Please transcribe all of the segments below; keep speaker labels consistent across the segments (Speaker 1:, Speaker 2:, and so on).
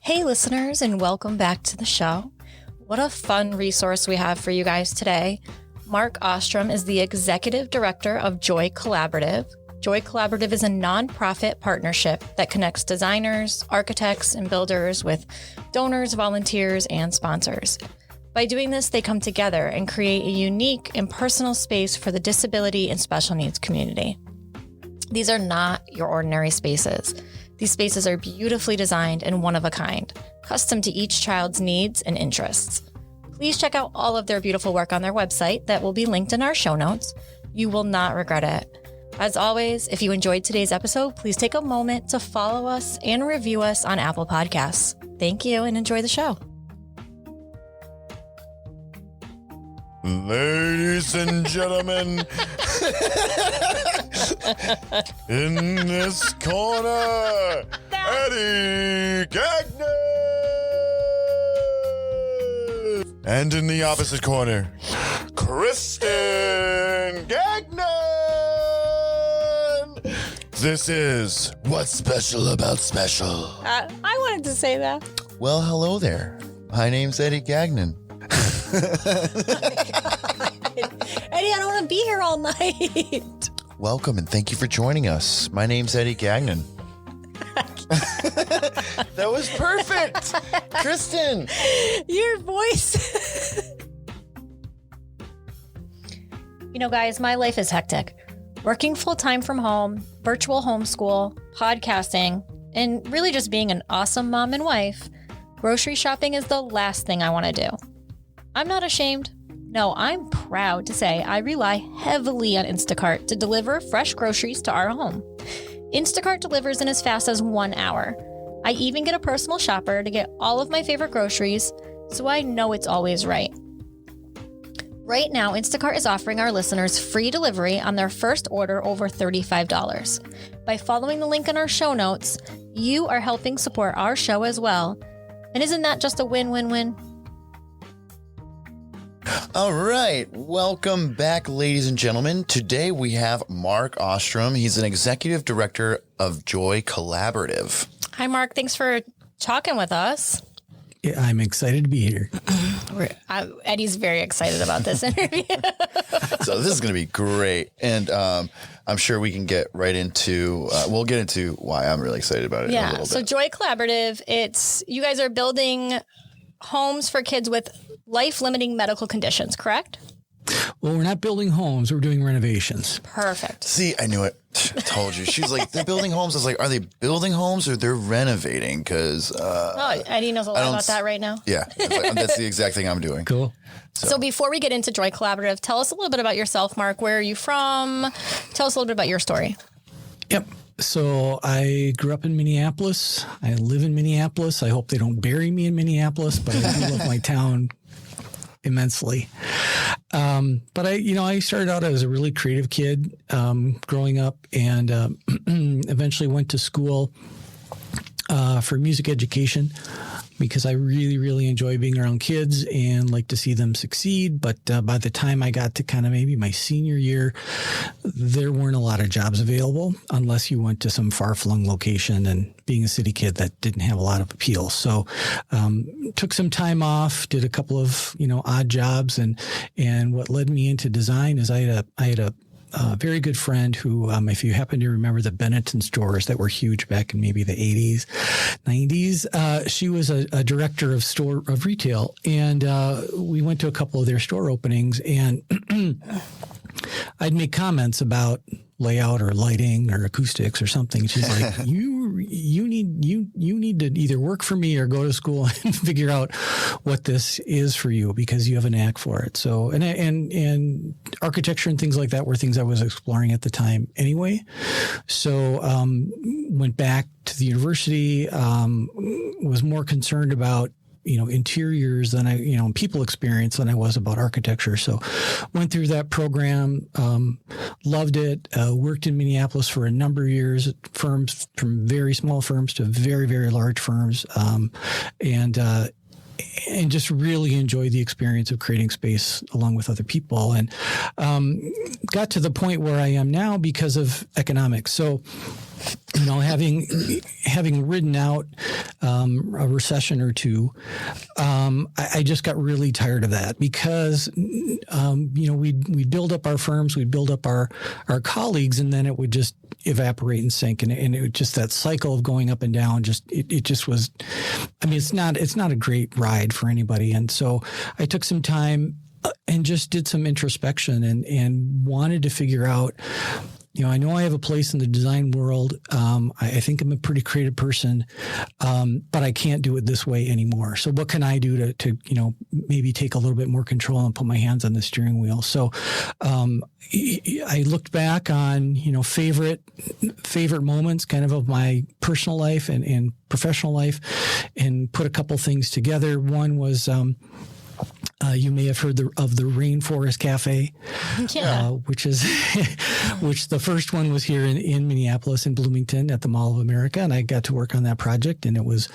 Speaker 1: Hey listeners, and welcome back to the show. What a fun resource we have for you guys today. Mark Ostrom is the Executive Director of Joy Collaborative. Joy Collaborative is a nonprofit partnership that connects designers, architects, and builders with donors, volunteers, and sponsors. By doing this, they come together and create a unique and personal space for the disability and special needs community. These are not your ordinary spaces. These spaces are beautifully designed and one of a kind, custom to each child's needs and interests. Please check out all of their beautiful work on their website that will be linked in our show notes. You will not regret it. As always, if you enjoyed today's episode, please take a moment to follow us and review us on Apple Podcasts. Thank you and enjoy the show.
Speaker 2: Ladies and gentlemen, in this corner, Eddie Gagnon! And in the opposite corner, Kristen Gagnon! This is What's Special About Special.
Speaker 1: I wanted to say that.
Speaker 2: Well, hello there. My name's Eddie Gagnon.
Speaker 1: Eddie, I don't want to be here all night.
Speaker 2: Welcome and thank you for joining us. My name's Eddie Gagnon. That was perfect. Kristen.
Speaker 1: Your voice. You know, guys, my life is hectic. Working full-time from home, virtual homeschool, podcasting, and really just being an awesome mom and wife, grocery shopping is the last thing I want to do. I'm not ashamed. No, I'm proud to say I rely heavily on Instacart to deliver fresh groceries to our home. Instacart delivers in as fast as 1 hour. I even get a personal shopper to get all of my favorite groceries, so I know it's always right. Right now, Instacart is offering our listeners free delivery on their first order over $35. By following the link in our show notes, you are helping support our show as well. And isn't that just a win-win-win?
Speaker 2: All right. Welcome back, ladies and gentlemen. Today we have Mark Ostrom. He's an executive director of Joy Collaborative.
Speaker 1: Hi, Mark. Thanks for talking with us.
Speaker 3: Yeah, I'm excited to be here.
Speaker 1: Eddie's very excited about this interview.
Speaker 2: So this is going to be great. And I'm sure we can get right into, we'll get into why I'm really excited about it in a little bit.
Speaker 1: So Joy Collaborative, you guys are building homes for kids with life-limiting medical conditions, correct?
Speaker 3: Well, we're not building homes. We're doing renovations.
Speaker 1: Perfect.
Speaker 2: See, I knew it. I told you. She's like, they're building homes. I was like, are they building homes or they're renovating? Because
Speaker 1: Eddie knows a lot about that right now.
Speaker 2: Yeah, that's the exact thing I'm doing.
Speaker 3: Cool.
Speaker 1: So before we get into Joy Collaborative, tell us a little bit about yourself, Mark. Where are you from? Tell us a little bit about your story.
Speaker 3: Yep. So I grew up in Minneapolis. I live in Minneapolis. I hope they don't bury me in Minneapolis, but I do love my town immensely. But I started out as a really creative kid growing up, and eventually went to school for music education because I really, really enjoy being around kids and like to see them succeed. But by the time I got to kind of maybe my senior year, there weren't a lot of jobs available unless you went to some far-flung location, and being a city kid, that didn't have a lot of appeal. So took some time off, did a couple of odd jobs, and what led me into design is I had a very good friend who, if you happen to remember the Benetton stores that were huge back in maybe the 80s, 90s, she was a director of retail. And we went to a couple of their store openings, and I'd make comments about layout or lighting or acoustics or something. She's like, you need to either work for me or go to school and figure out what this is for you, because you have a knack for it. So, and architecture and things like that were things I was exploring at the time anyway. So, went back to the university, was more concerned about interiors than people experience than I was about architecture. So went through that program, loved it, worked in Minneapolis for a number of years at firms, from very small firms to very, very large firms. And just really enjoyed the experience of creating space along with other people, and got to the point where I am now because of economics. So having ridden out a recession or two, I just got really tired of that because, we'd build up our firms, we'd build up our colleagues, and then it would just evaporate and sink. And it would just, that cycle of going up and down, it just was, it's not a great ride for anybody. And so I took some time and just did some introspection and wanted to figure out, I know I have a place in the design world. I think I'm a pretty creative person, but I can't do it this way anymore. So what can I do to maybe take a little bit more control and put my hands on the steering wheel? So I looked back on, favorite moments kind of my personal life and professional life and put a couple things together. One was, you may have heard of the Rainforest Cafe, which the first one was here in Minneapolis, in Bloomington at the Mall of America. And I got to work on that project, and it was,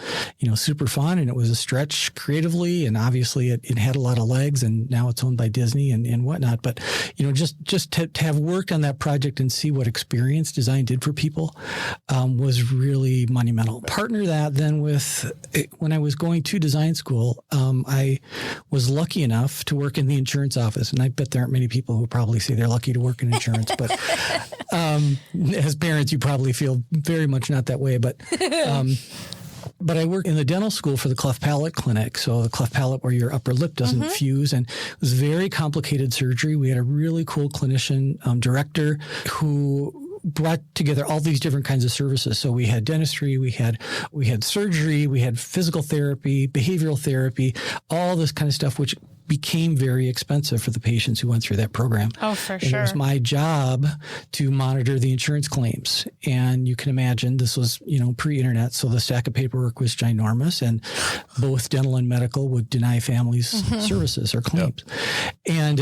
Speaker 3: super fun, and it was a stretch creatively. And obviously it had a lot of legs, and now it's owned by Disney and whatnot. But, just to have worked on that project and see what experience design did for people, was really monumental. Partner that then with, when I was going to design school, I was lucky enough to work in the insurance office. And I bet there aren't many people who probably say they're lucky to work in insurance, but as parents, you probably feel very much not that way. But I worked in the dental school for the cleft palate clinic. So the cleft palate where your upper lip doesn't fuse. And it was very complicated surgery. We had a really cool clinician director who brought together all these different kinds of services. So we had dentistry, we had surgery, we had physical therapy, behavioral therapy, all this kind of stuff, which became very expensive for the patients who went through that program.
Speaker 1: Oh, for
Speaker 3: and
Speaker 1: sure.
Speaker 3: It was my job to monitor the insurance claims. And you can imagine this was, pre-internet. So the stack of paperwork was ginormous, and both dental and medical would deny families services or claims. Yep.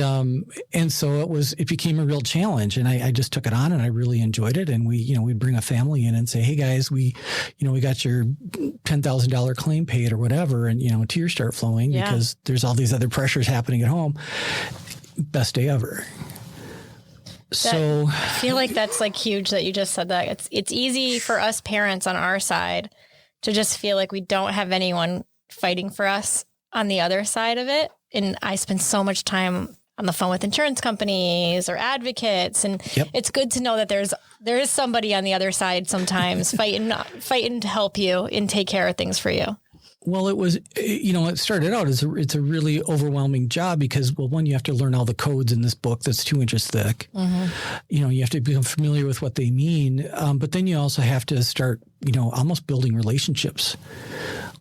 Speaker 3: And so it became a real challenge, and I just took it on, and I really enjoyed it. And we'd bring a family in and say, hey guys, we got your $10,000 claim paid or whatever. And, tears start flowing because there's all these other pressures happening at home. Best day ever. So
Speaker 1: I feel like that's like huge that you just said that. It's easy for us parents on our side to just feel like we don't have anyone fighting for us on the other side of it. And I spend so much time on the phone with insurance companies or advocates. And it's good to know that there is somebody on the other side sometimes fighting to help you and take care of things for you.
Speaker 3: Well, it was, it started out as it's a really overwhelming job because, well, one, you have to learn all the codes in this book that's 2 inches thick. You have to become familiar with what they mean. But then you also have to start, almost building relationships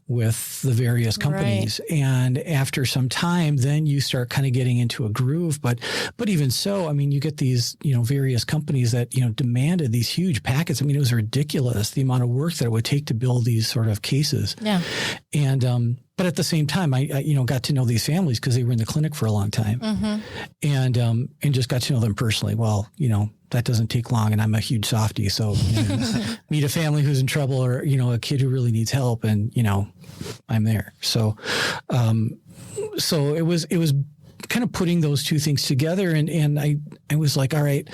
Speaker 3: with the various companies. Right. And after some time, then you start kind of getting into a groove. But even so, you get these, various companies that, demanded these huge packets. It was ridiculous, the amount of work that it would take to build these sort of cases. Yeah. And, but at the same time, I got to know these families because they were in the clinic for a long time, and just got to know them personally. Well, that doesn't take long, and I'm a huge softie, so meet a family who's in trouble, or a kid who really needs help, and I'm there. So, so it was kind of putting those two things together, and I was like, all right.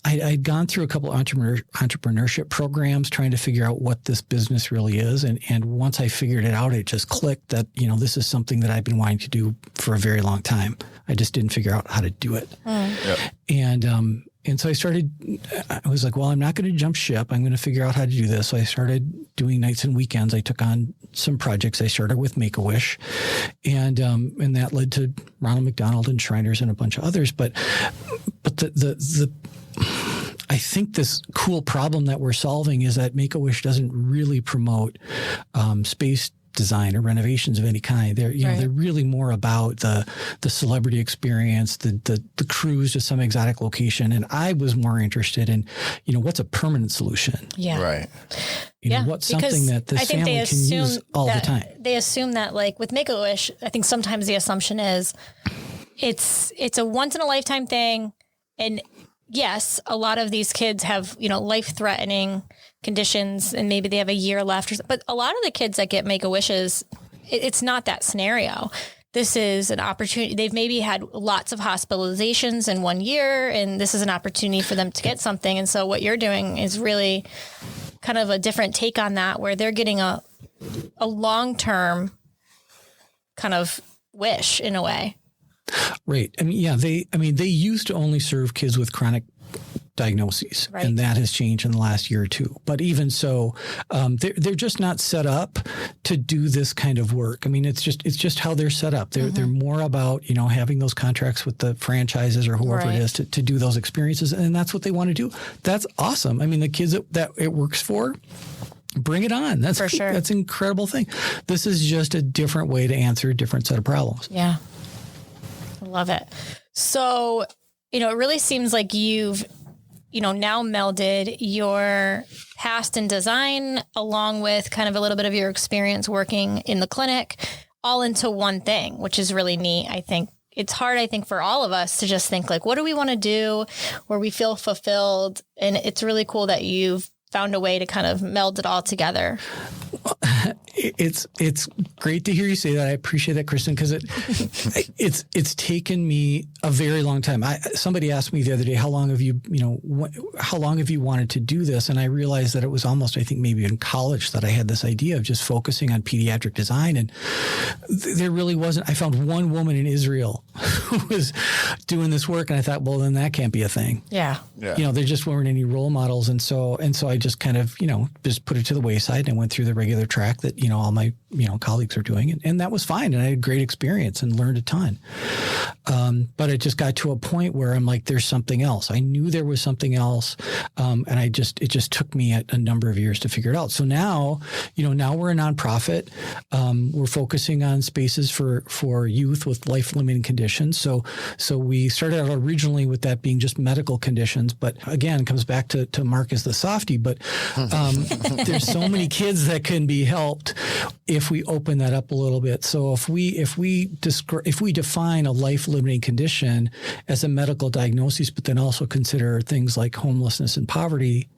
Speaker 3: I'd gone through a couple of entrepreneurship programs trying to figure out what this business really is. And once I figured it out, it just clicked that, this is something that I've been wanting to do for a very long time. I just didn't figure out how to do it. Yep. And so I was like, well, I'm not going to jump ship. I'm going to figure out how to do this. So I started doing nights and weekends. I took on some projects. I started with Make-A-Wish, and that led to Ronald McDonald and Shriners and a bunch of others. But I think this cool problem that we're solving is that Make-A-Wish doesn't really promote space design or renovations of any kind. They're really more about the celebrity experience, the cruise to some exotic location. And I was more interested in, what's a permanent solution? Yeah. Right. What's something that this family can use all the time?
Speaker 1: They assume that, like with Make-A-Wish, I think sometimes the assumption is it's a once in a lifetime thing. And yes, a lot of these kids have, life-threatening conditions, and maybe they have a year left. But a lot of the kids that get Make-A-Wishes, it's not that scenario. this is an opportunity. They've maybe had lots of hospitalizations in 1 year, and this is an opportunity for them to get something. And so what you're doing is really kind of a different take on that, where they're getting a long-term kind of wish in a way.
Speaker 3: Right. I mean, they used to only serve kids with chronic diagnoses,
Speaker 1: right.
Speaker 3: And that has changed in the last year or two. But even so, they're just not set up to do this kind of work. I mean, it's just how they're set up. They're more about, having those contracts with the franchises or whoever
Speaker 1: right.
Speaker 3: it is to do those experiences. And that's what they want to do. That's awesome. I mean, the kids that it works for, bring it on. That's for sure. That's an incredible thing. This is just a different way to answer a different set of problems.
Speaker 1: Yeah. I love it. So, it really seems like you've, now melded your past in design along with kind of a little bit of your experience working in the clinic all into one thing, which is really neat. I think it's hard, for all of us to just think like, what do we want to do where we feel fulfilled? And it's really cool that you've found a way to kind of meld it all together.
Speaker 3: It's great to hear you say that. I appreciate that, Kristen, because it's taken me a very long time. Somebody asked me the other day, how long have you wanted to do this? And I realized that it was almost, I think maybe in college that I had this idea of just focusing on pediatric design. And there really wasn't. I found one woman in Israel who was doing this work, and I thought, well, then that can't be a thing.
Speaker 1: Yeah.
Speaker 3: There just weren't any role models, and so I just kind of just put it to the wayside and went through the regular track that all my colleagues are doing, and that was fine, and I had a great experience and learned a ton. But it just got to a point where I'm like, there's something else. I knew there was something else, and it just took me a number of years to figure it out. So now we're a nonprofit. We're focusing on spaces for youth with life-limiting conditions. So we started out originally with that being just medical conditions, but again, it comes back to Mark as the softie. But there's so many kids that can be helped if we open that up a little bit. So if we define a life-limiting condition as a medical diagnosis, but then also consider things like homelessness and poverty,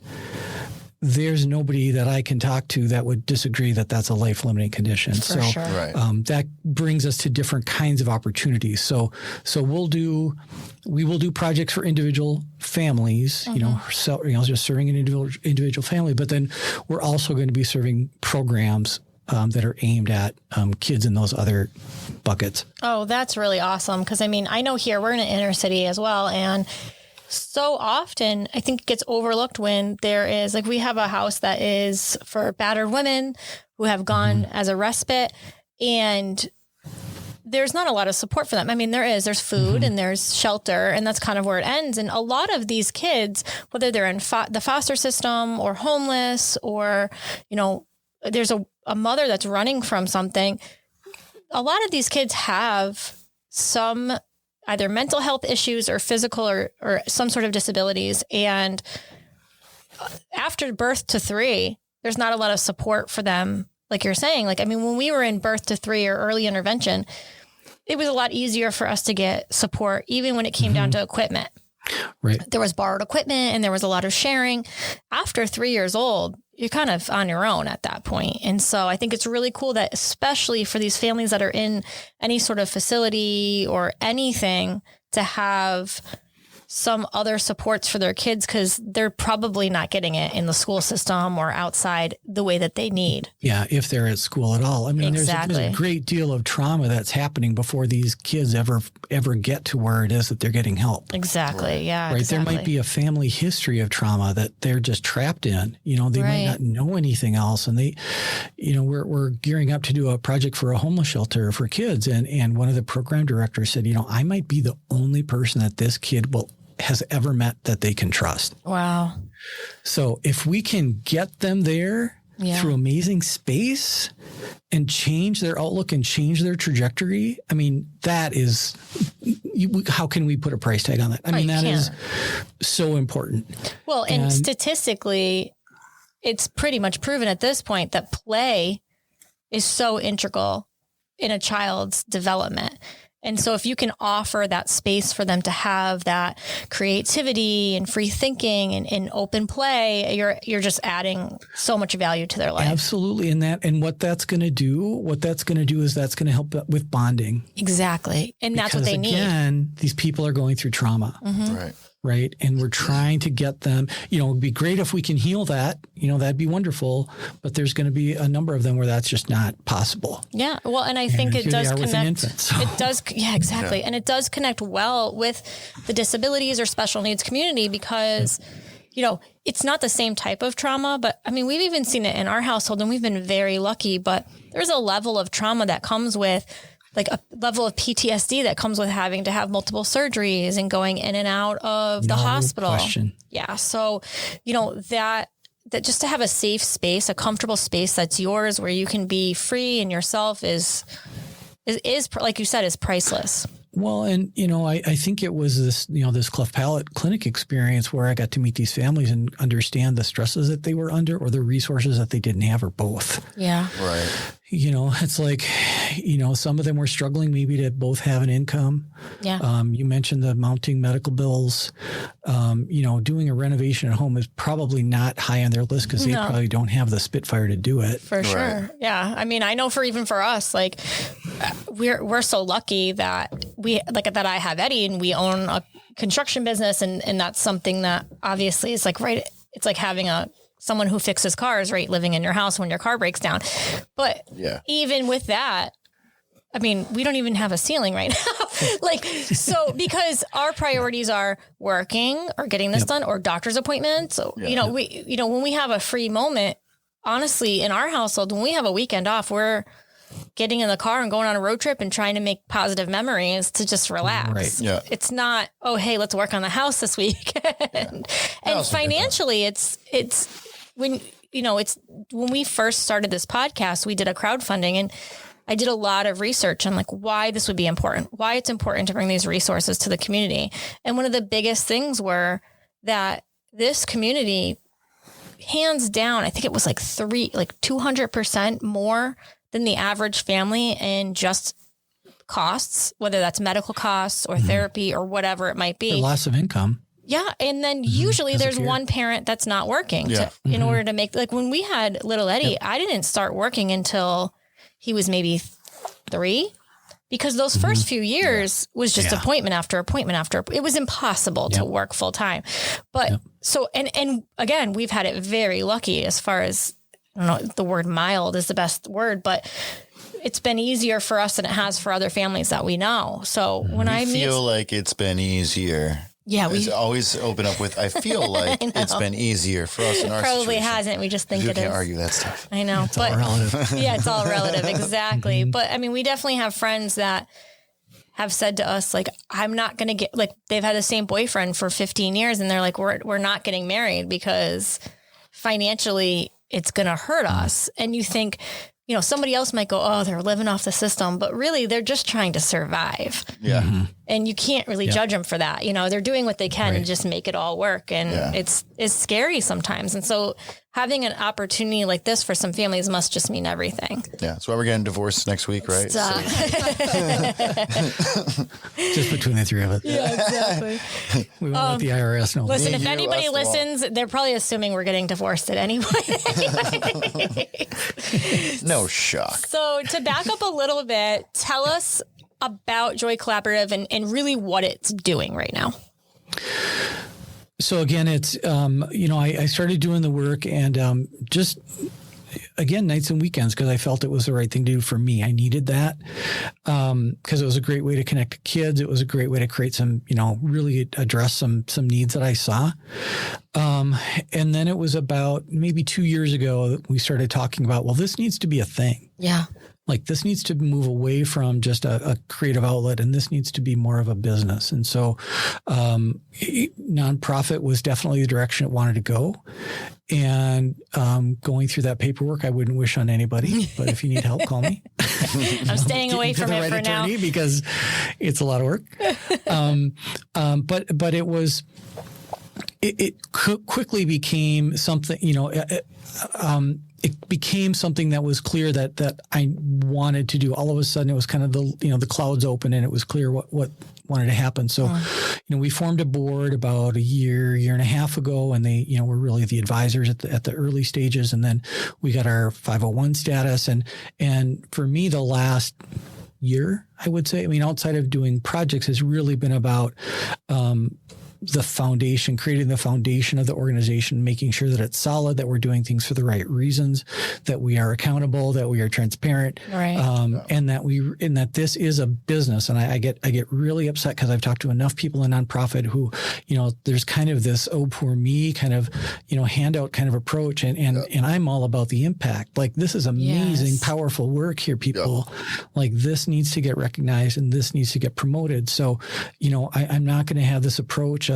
Speaker 3: there's nobody that I can talk to that would disagree that that's a life-limiting condition.
Speaker 1: For sure.
Speaker 2: Right.
Speaker 3: That brings us to different kinds of opportunities. So we will do projects for individual families, just serving an individual family, but then we're also going to be serving programs that are aimed at kids in those other buckets. Oh,
Speaker 1: that's really awesome. Because I know here we're in an inner city as well, and so often I think it gets overlooked when there is, like, we have a house that is for battered women who have gone as a respite, and there's not a lot of support for them. There's food and there's shelter, and that's kind of where it ends. And a lot of these kids, whether they're in the foster system or homeless, or, there's a mother that's running from something, a lot of these kids have some either mental health issues or physical or some sort of disabilities. And after birth to 3, there's not a lot of support for them. Like you're saying, when we were in birth to 3 or early intervention, it was a lot easier for us to get support, even when it came down to equipment.
Speaker 3: Right.
Speaker 1: There was borrowed equipment and there was a lot of sharing. After 3 years old, you're kind of on your own at that point. And so I think it's really cool that, especially for these families that are in any sort of facility or anything, to have some other supports for their kids, because they're probably not getting it in the school system or outside the way that they need.
Speaker 3: Yeah, if they're at school at all.
Speaker 1: Exactly.
Speaker 3: There's a great deal of trauma that's happening before these kids ever get to where it is that they're getting help.
Speaker 1: Exactly. Yeah.
Speaker 3: Right.
Speaker 1: Exactly.
Speaker 3: There might be a family history of trauma that they're just trapped in. They might not know anything else, and they, we're gearing up to do a project for a homeless shelter for kids, and one of the program directors said, I might be the only person that this kid has ever met that they can trust. Wow. So if we can get them there through amazing space and change their outlook and change their trajectory, that is, how can we put a price tag on that? That is so important.
Speaker 1: Well, and statistically, it's pretty much proven at this point that play is so integral in a child's development. And so if you can offer that space for them to have that creativity and free thinking and open play, you're just adding so much value to their life.
Speaker 3: Absolutely. And what that's going to do is that's going to help with bonding.
Speaker 1: Exactly. And that's what they need.
Speaker 3: Again, these people are going through trauma.
Speaker 2: Right.
Speaker 3: Right. And we're trying to get them, it'd be great if we can heal that, that'd be wonderful, but there's going to be a number of them where that's just not possible.
Speaker 1: Yeah. Well, and I think it does connect.
Speaker 3: Infant, so.
Speaker 1: It does. Yeah, exactly. Yeah. And it does connect well with the disabilities or special needs community because, it's not the same type of trauma, but I mean, we've even seen it in our household and we've been very lucky, but there's a level of trauma that comes with like a level of PTSD that comes with having to have multiple surgeries and going in and out of the hospital.
Speaker 3: Question.
Speaker 1: Yeah. So, that just to have a safe space, a comfortable space that's yours where you can be free and yourself is like you said, is priceless.
Speaker 3: Well, and, I think it was this, this cleft palate clinic experience where I got to meet these families and understand the stresses that they were under or the resources that they didn't have or both.
Speaker 1: Yeah.
Speaker 2: Right.
Speaker 3: It's like, some of them were struggling maybe to both have an income.
Speaker 1: Yeah.
Speaker 3: You mentioned the mounting medical bills. Doing a renovation at home is probably not high on their list because they probably don't have the Spitfire to do it.
Speaker 1: For sure. Yeah. I mean, I know for us, like we're so lucky that that I have Eddie and we own a construction business and that's something that obviously is like, right. It's like having someone who fixes cars, right? Living in your house when your car breaks down. But even with that, I mean, we don't even have a ceiling right now. Because our priorities are working or getting this done or doctor's appointments. So, when we have a free moment, honestly, in our household, when we have a weekend off, we're getting in the car and going on a road trip and trying to make positive memories to just relax. Right. Yeah. It's not, oh, hey, let's work on the house this weekend. And financially, it's when we first started this podcast, we did a crowdfunding and I did a lot of research on why this would be important, why it's important to bring these resources to the community. And one of the biggest things were that this community, hands down, I think it was 200% more than the average family in just costs, whether that's medical costs or therapy or whatever it might be.
Speaker 3: The loss of income.
Speaker 1: Yeah. And then usually there's one parent that's not working in order to make, when we had little Eddie, I didn't start working until he was maybe 3 because those first few years was just appointment after appointment after. It was impossible to work full time. But so, and again, we've had it very lucky as far as, I don't know, the word mild is the best word, but it's been easier for us than it has for other families that we know. So when I
Speaker 2: feel like it's been easier. Yeah, we always open up with, I feel like it's been easier for us in our
Speaker 1: probably
Speaker 2: situation.
Speaker 1: hasn't. We just think it is.
Speaker 2: You can't argue that stuff.
Speaker 1: I know.
Speaker 3: It's all relative.
Speaker 1: Yeah, it's all relative. Exactly. But I mean, we definitely have friends that have said to us, I'm not going to get, they've had the same boyfriend for 15 years and they're like, we're not getting married because financially it's going to hurt us. And you think, somebody else might go, oh, they're living off the system, but really they're just trying to survive.
Speaker 2: Yeah.
Speaker 1: And you can't really judge them for that. They're doing what they can and just make it all work. And it's scary sometimes. And so having an opportunity like this for some families must just mean everything.
Speaker 2: Yeah. So we're getting divorced next week, right?
Speaker 3: Just between the three of us.
Speaker 1: Yeah, exactly.
Speaker 3: We won't let the IRS know.
Speaker 1: Listen, if anybody listens, they're probably assuming we're getting divorced at any point.
Speaker 2: No shock.
Speaker 1: So to back up a little bit, tell us about Joy Collaborative and really what it's doing right now.
Speaker 3: So again, it's, I started doing the work and just, again, nights and weekends because I felt it was the right thing to do for me. I needed that because it was a great way to connect to kids. It was a great way to create some, really address some needs that I saw. And then it was about maybe 2 years ago that we started talking about, well, this needs to be a thing.
Speaker 1: Yeah.
Speaker 3: This needs to move away from just a creative outlet, and this needs to be more of a business. And so nonprofit was definitely the direction it wanted to go. And going through that paperwork, I wouldn't wish on anybody, but if you need help, call me.
Speaker 1: I'm staying away from it for now.
Speaker 3: Because it's a lot of work. But it was... quickly became something, it became something that was clear that I wanted to do. All of a sudden, it was kind of the clouds open, and it was clear what wanted to happen. So, we formed a board about a year and a half ago, and they, were really the advisors at the early stages. And then we got our 501 status. And for me, the last year, I would say, outside of doing projects, has really been about, the foundation, creating the foundation of the organization, making sure that it's solid, that we're doing things for the right reasons, that we are accountable, that we are transparent,
Speaker 1: right.
Speaker 3: And that this is a business. And I get really upset because I've talked to enough people in nonprofit who, there's kind of this, oh, poor me kind of, handout kind of approach. And I'm all about the impact. Like, this is amazing, powerful work here, people. Like, this needs to get recognized and this needs to get promoted. So, I'm not going to have this approach of,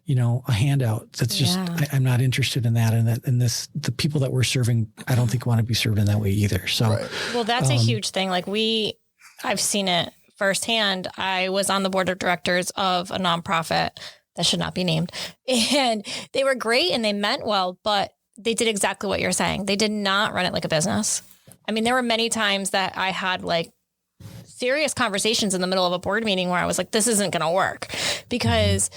Speaker 3: a handout. That's just, I'm not interested in that. And the people that we're serving, I don't think want to be served in that way either. So,
Speaker 1: well, that's a huge thing. Like I've seen it firsthand. I was on the board of directors of a nonprofit that should not be named, and they were great and they meant well, but they did exactly what you're saying. They did not run it like a business. There were many times that I had serious conversations in the middle of a board meeting where I was like, this isn't going to work, because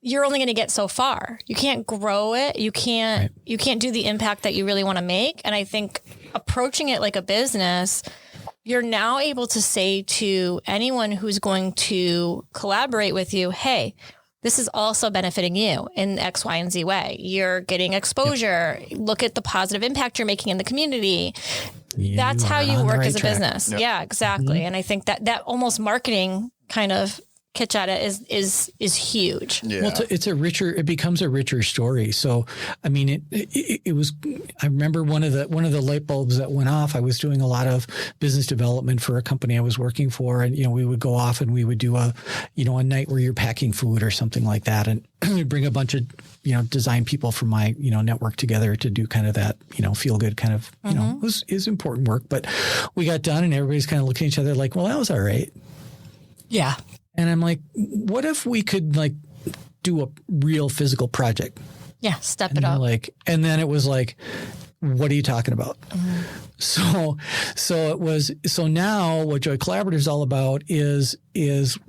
Speaker 1: you're only going to get so far. You can't grow it. You can't do the impact that you really want to make. And I think approaching it like a business, you're now able to say to anyone who's going to collaborate with you, hey, this is also benefiting you in X, Y, and Z way. You're getting exposure. Yep. Look at the positive impact you're making in the community. That's how you work as a business. Yep. Yeah, exactly. Mm-hmm. And I think that almost marketing kind of kitsch at it is huge.
Speaker 3: Yeah. Well, it becomes a richer story. So, it was, I remember one of the light bulbs that went off. I was doing a lot of business development for a company I was working for. And, we would go off and we would do a night where you're packing food or something like that. And we'd bring a bunch of, design people from my, network together to do kind of that, feel good kind of, it was important work. But we got done and everybody's kind of looking at each other like, well, that was all right.
Speaker 1: Yeah.
Speaker 3: And I'm like, what if we could do a real physical project?
Speaker 1: Yeah, step it up.
Speaker 3: And then it was like, what are you talking about? Mm-hmm. So now what Joy Collaborative is all about is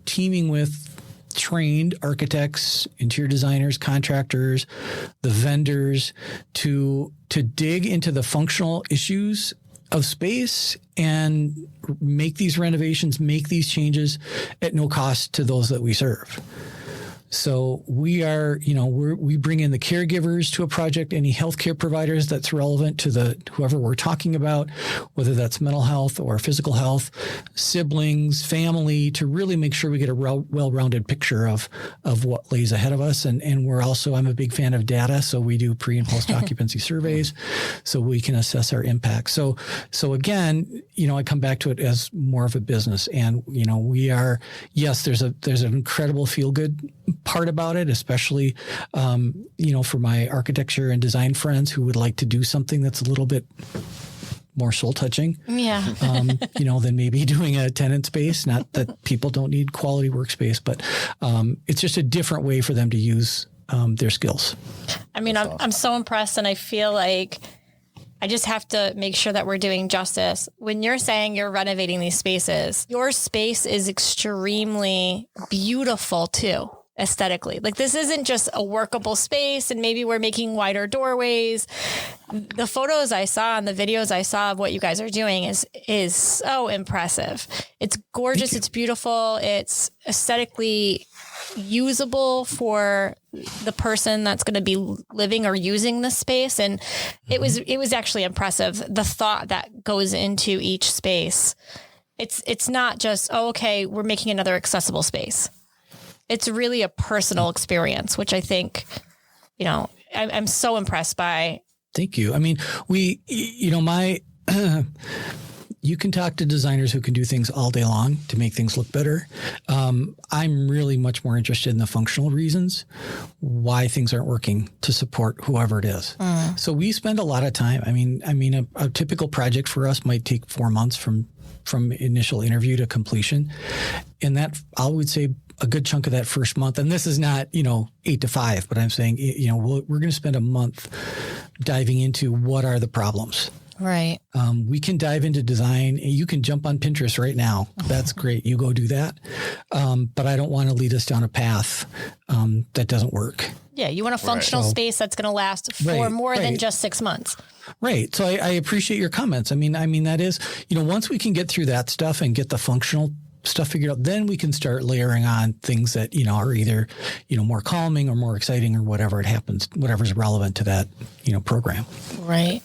Speaker 3: teaming with trained architects, interior designers, contractors, the vendors to dig into the functional issues of space and make these renovations, make these changes at no cost to those that we serve. So we are, we bring in the caregivers to a project, any healthcare providers that's relevant to whoever we're talking about, whether that's mental health or physical health, siblings, family, to really make sure we get a well-rounded picture of what lays ahead of us. And we're also, I'm a big fan of data. So we do pre and post occupancy surveys so we can assess our impact. So again, I come back to it as more of a business, and, we are, yes, there's an incredible feel-good part about it, especially, for my architecture and design friends who would like to do something that's a little bit more soul touching, than maybe doing a tenant space. Not that people don't need quality workspace, but it's just a different way for them to use their skills.
Speaker 1: I'm so impressed, and I feel like I just have to make sure that we're doing justice. When you're saying you're renovating these spaces, your space is extremely beautiful too, aesthetically. This isn't just a workable space and maybe we're making wider doorways. The photos I saw and the videos I saw of what you guys are doing is so impressive. It's gorgeous. It's beautiful. It's aesthetically usable for the person that's going to be living or using the space. And it was actually impressive. The thought that goes into each space. It's not just, okay, we're making another accessible space. It's really a personal experience, which I think, I'm so impressed by.
Speaker 3: Thank you. You can talk to designers who can do things all day long to make things look better. I'm really much more interested in the functional reasons why things aren't working to support whoever it is. So we spend a lot of time. A typical project for us might take 4 months from initial interview to completion. And that, I would say, a good chunk of that first month, and this is not, 8 to 5, but I'm saying, we're going to spend a month diving into what are the problems.
Speaker 1: Right.
Speaker 3: We can dive into design. You can jump on Pinterest right now. That's great. You go do that. But I don't want to lead us down a path that doesn't work.
Speaker 1: Yeah. You want a functional space that's going to last for more than just 6 months.
Speaker 3: Right. So I appreciate your comments. I mean, that is, once we can get through that stuff and get the functional stuff figured out, then we can start layering on things that, are either, more calming or more exciting or whatever it happens, whatever's relevant to that, program.
Speaker 1: Right.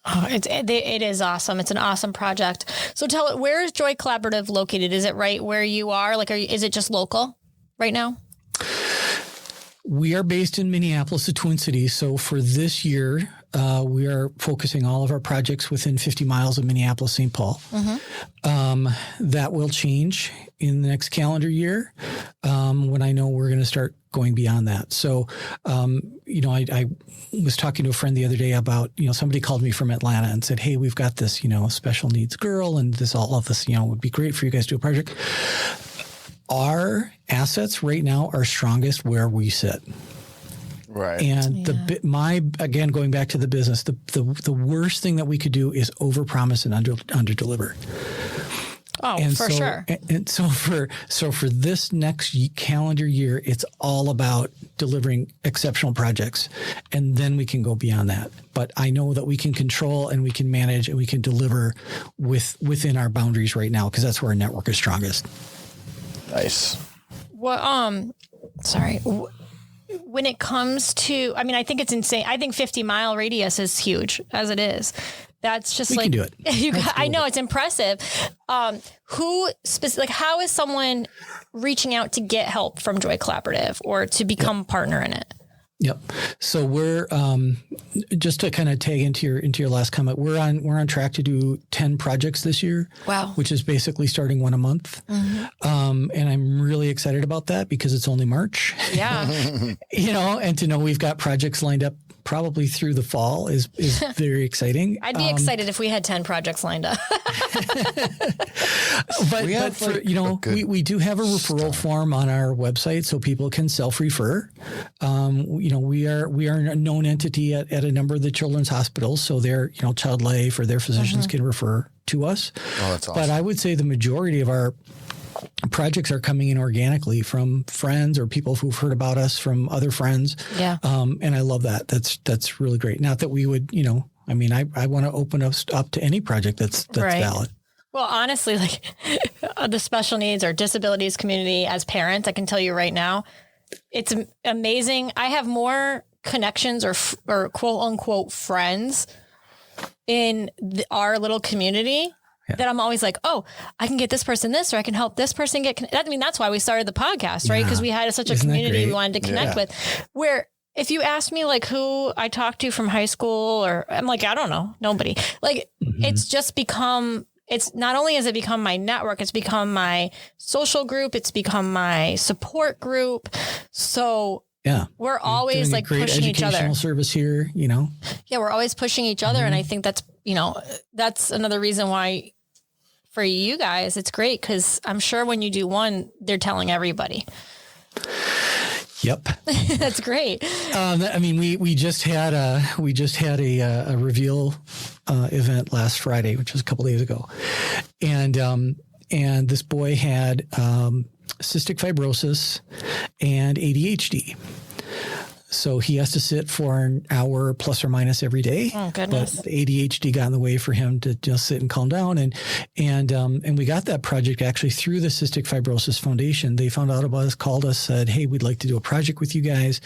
Speaker 1: Oh, it is awesome. It's an awesome project. So where is Joy Collaborative located? Is it right where you are? Like, is it just local right now?
Speaker 3: We are based in Minneapolis, the Twin Cities. So for this year, we are focusing all of our projects within 50 miles of Minneapolis, St. Paul. Mm-hmm. That will change in the next calendar year when I know we're going to start going beyond that. So, I was talking to a friend the other day about, somebody called me from Atlanta and said, hey, we've got this, special needs girl, and all of this, would be great for you guys to do a project. Our assets right now are strongest where we sit.
Speaker 2: Right.
Speaker 3: And again, going back to the business, the worst thing that we could do is overpromise and under-deliver.
Speaker 1: Oh,
Speaker 3: and
Speaker 1: for sure.
Speaker 3: And so for this next calendar year, it's all about delivering exceptional projects, and then we can go beyond that. But I know that we can control and we can manage and we can deliver within our boundaries right now, because that's where our network is strongest.
Speaker 2: Nice.
Speaker 1: Well, sorry. When it comes to, I think it's insane. I think 50-mile radius is huge as it is. That's just
Speaker 3: we can do it.
Speaker 1: I know it's impressive. How is someone reaching out to get help from Joy Collaborative or to become a partner in it?
Speaker 3: Yep. So we're just to kind of tag into your last comment. We're on track to do 10 projects this year.
Speaker 1: Wow.
Speaker 3: Which is basically starting one a month. Mm-hmm. And I'm really excited about that because it's only March.
Speaker 1: Yeah.
Speaker 3: And to know we've got projects lined up probably through the fall is very exciting.
Speaker 1: I'd be excited if we had 10 projects lined up.
Speaker 3: but we do have a referral form on our website so people can self-refer. We are a known entity at a number of the children's hospitals, so their Child Life or their physicians can refer to us.
Speaker 2: Oh, that's awesome.
Speaker 3: But I would say the majority of our projects are coming in organically from friends or people who've heard about us from other friends.
Speaker 1: Yeah.
Speaker 3: And I love that. That's really great. Not that we would, I want to open us up to any project that's
Speaker 1: right.
Speaker 3: valid.
Speaker 1: Well, honestly, like the special needs or disabilities community as parents, I can tell you right now, it's amazing. I have more connections or quote unquote friends in our little community that I'm always like, oh, I can get this person this, or I can help this person get. That's why we started the podcast, right? Because we had such a community we wanted to connect with. Where if you ask me like who I talked to from high school, or I'm like, I don't know, nobody. Like it's just become. It's not only has it become my network, it's become my social group. It's become my support group. So we're always like pushing each other.
Speaker 3: Educational service here, Yeah,
Speaker 1: we're always pushing each other. And I think that's another reason why for you guys, it's great. Cause I'm sure when you do one, they're telling everybody.
Speaker 3: Yep.
Speaker 1: That's great.
Speaker 3: We just had a reveal event last Friday, which was a couple days ago. And this boy had cystic fibrosis and ADHD. So he has to sit for an hour plus or minus every day.
Speaker 1: Oh, goodness.
Speaker 3: But ADHD got in the way for him to just sit and calm down. And we got that project actually through the Cystic Fibrosis Foundation. They found out about us, called us, said, hey, we'd like to do a project with you guys.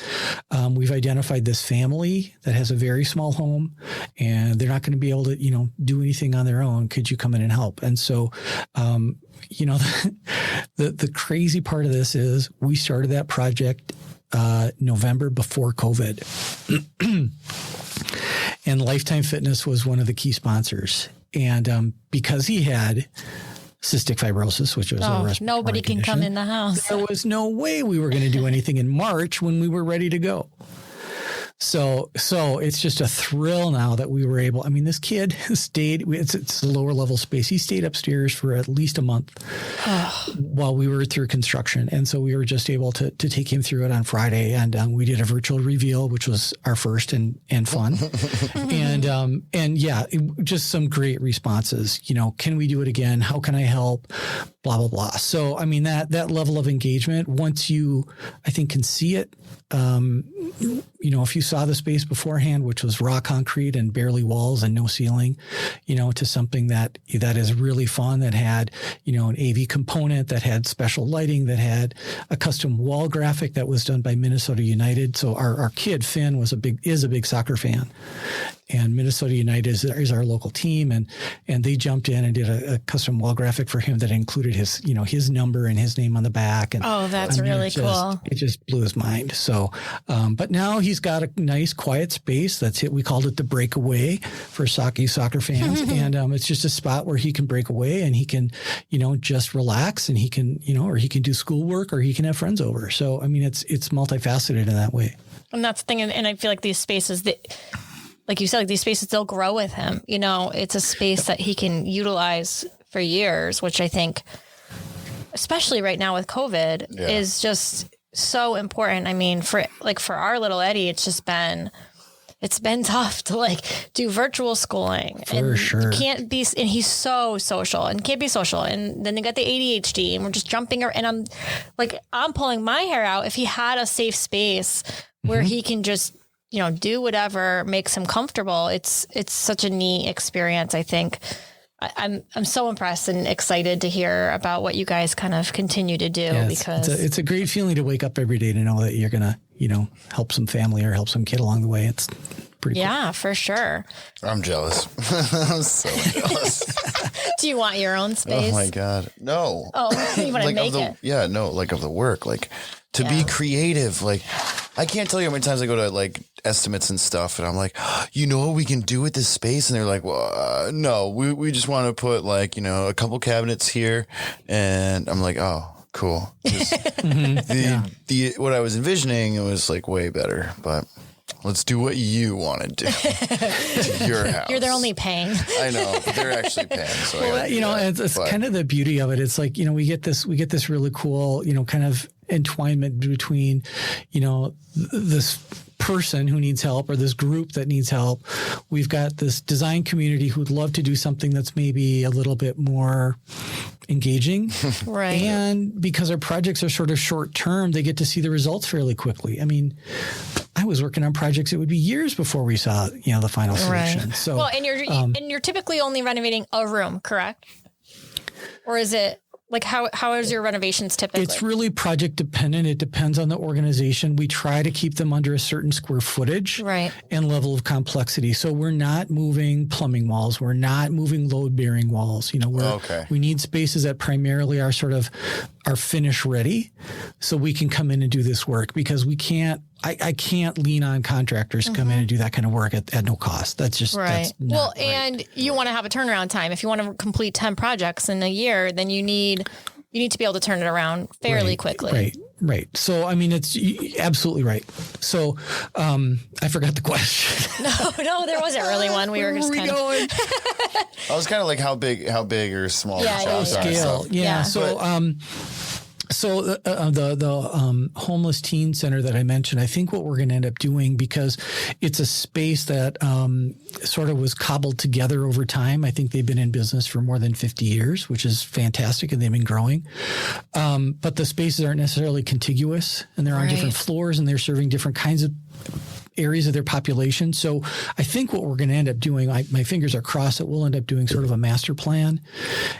Speaker 3: We've identified this family that has a very small home and they're not going to be able to, do anything on their own. Could you come in and help? And so, the crazy part of this is we started that project November before COVID. And Lifetime Fitness was one of the key sponsors. And because he had cystic fibrosis, which was a respiratory
Speaker 1: nobody can come in the house.
Speaker 3: There was no way we were going to do anything in March when we were ready to go. So it's just a thrill now that we were able. I mean, this kid stayed. It's a lower level space. He stayed upstairs for at least a month while we were through construction, and so we were just able to take him through it on Friday. And we did a virtual reveal, which was our first and fun, and yeah, just some great responses. Can we do it again? How can I help? Blah blah blah. So I mean that level of engagement, once you, I think, can see it. If you saw the space beforehand, which was raw concrete and barely walls and no ceiling, to something that is really fun, that had, an AV component, that had special lighting, that had a custom wall graphic that was done by Minnesota United. So our kid, Finn, is a big soccer fan. And Minnesota United is our local team, and they jumped in and did a custom wall graphic for him that included his number and his name on the back. And
Speaker 1: that's really cool.
Speaker 3: It just blew his mind. So, but now he's got a nice quiet space. That's it. We called it the breakaway for soccer fans, and it's just a spot where he can break away and he can, just relax, and he can, or he can do schoolwork, or he can have friends over. So, I mean, it's multifaceted in that way.
Speaker 1: And that's the thing. And I feel like these spaces like you said, like these spaces, they'll grow with him. It's a space that he can utilize for years, which I think, especially right now with COVID, is just so important. I mean, for our little Eddie, it's been tough to do virtual schooling.
Speaker 3: For sure.
Speaker 1: Can't be, and he's so social and can't be social. And then they got the ADHD, and we're just jumping around. And I'm pulling my hair out. If he had a safe space where he can just, do whatever makes him comfortable. It's such a neat experience. I think I'm so impressed and excited to hear about what you guys kind of continue to do, because
Speaker 3: it's a great feeling to wake up every day to know that you're going to, help some family or help some kid along the way. It's pretty cool.
Speaker 1: For sure.
Speaker 2: I'm jealous. I'm so jealous.
Speaker 1: Do you want your own space?
Speaker 2: Oh my God. No.
Speaker 1: Oh, you want to make it?
Speaker 2: Yeah, no, of the work, to be creative. I can't tell you how many times I go to estimates and stuff, and I'm like, you know what we can do with this space? And they're like, well, no, we just want to put a couple cabinets here. And I'm like, oh, cool. What I was envisioning was way better, but let's do what you want to do to your house.
Speaker 1: You're their only paying.
Speaker 2: I know, but they're actually paying. So
Speaker 3: it's kind of the beauty of it. It's we get this really cool, kind of entwinement between, this person who needs help or this group that needs help. We've got this design community who'd love to do something that's maybe a little bit more engaging.
Speaker 1: Right.
Speaker 3: And because our projects are sort of short term, they get to see the results fairly quickly. I mean, I was working on projects, it would be years before we saw, the final solution.
Speaker 1: Right.
Speaker 3: So,
Speaker 1: and you're typically only renovating a room, correct? Or is it how is your renovations typically?
Speaker 3: It's really project dependent. It depends on the organization. We try to keep them under a certain square footage and level of complexity. So we're not moving plumbing walls. We're not moving load bearing walls. We need spaces that primarily are sort of are finish ready, so we can come in and do this work, because we can't. I can't lean on contractors to come in and do that kind of work at no cost. That's just
Speaker 1: right. And you want to have a turnaround time. If you want to complete 10 projects in a year, then you need to be able to turn it around fairly quickly.
Speaker 3: Right. So, I mean, it's absolutely right. So, I forgot the question.
Speaker 1: No, there wasn't really one. We were just kind of.
Speaker 2: I was kind of how big or small the jobs are.
Speaker 3: Scale. Yeah. So the homeless teen center that I mentioned, I think what we're going to end up doing, because it's a space that sort of was cobbled together over time. I think they've been in business for more than 50 years, which is fantastic, and they've been growing. But the spaces aren't necessarily contiguous, and they're on different floors, and they're serving different kinds of areas of their population. So I think what we're going to end up doing, my fingers are crossed, that we'll end up doing sort of a master plan,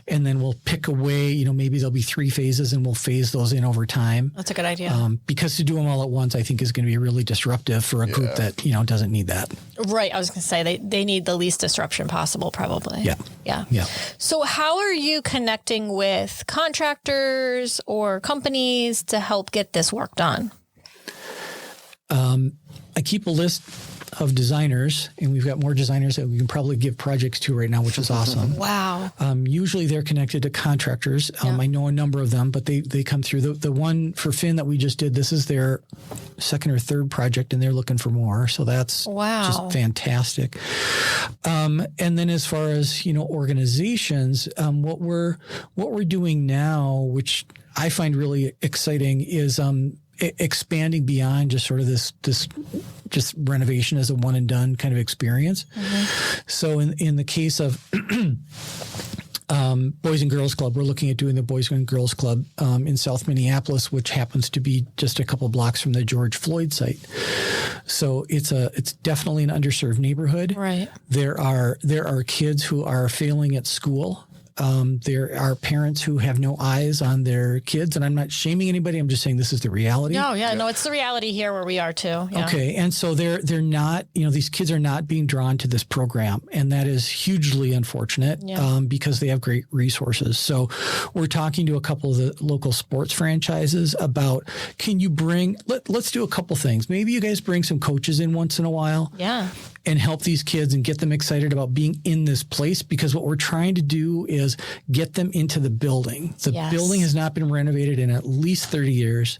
Speaker 3: and then we'll pick away, maybe there'll be 3 phases, and we'll phase those in over time.
Speaker 1: That's a good idea.
Speaker 3: Because to do them all at once, I think is going to be really disruptive for a group that, doesn't need that.
Speaker 1: Right. I was going to say they need the least disruption possible, probably.
Speaker 3: Yeah.
Speaker 1: So how are you connecting with contractors or companies to help get this work done?
Speaker 3: I keep a list of designers, and we've got more designers that we can probably give projects to right now, which is awesome.
Speaker 1: Wow.
Speaker 3: Usually they're connected to contractors. I know a number of them, but they come through. The one for Finn that we just did, this is their second or third project, and they're looking for more. So that's just fantastic. And then as far as, organizations, what we're doing now, which I find really exciting, is expanding beyond just sort of this just renovation as a one and done kind of experience. So in the case of Boys and Girls Club, we're looking at doing the Boys and Girls Club in South Minneapolis, which happens to be just a couple blocks from the George Floyd site. So it's definitely an underserved neighborhood.
Speaker 1: Right.
Speaker 3: There are kids who are failing at school. There are parents who have no eyes on their kids, and I'm not shaming anybody. I'm just saying this is the reality.
Speaker 1: No, it's the reality here where we are too. Yeah.
Speaker 3: Okay, and so they're not, these kids are not being drawn to this program, and that is hugely unfortunate because they have great resources. So we're talking to a couple of the local sports franchises about, can you let's do a couple things. Maybe you guys bring some coaches in once in a while.
Speaker 1: Yeah.
Speaker 3: And help these kids and get them excited about being in this place, because what we're trying to do is get them into the building. The building has not been renovated in at least 30 years.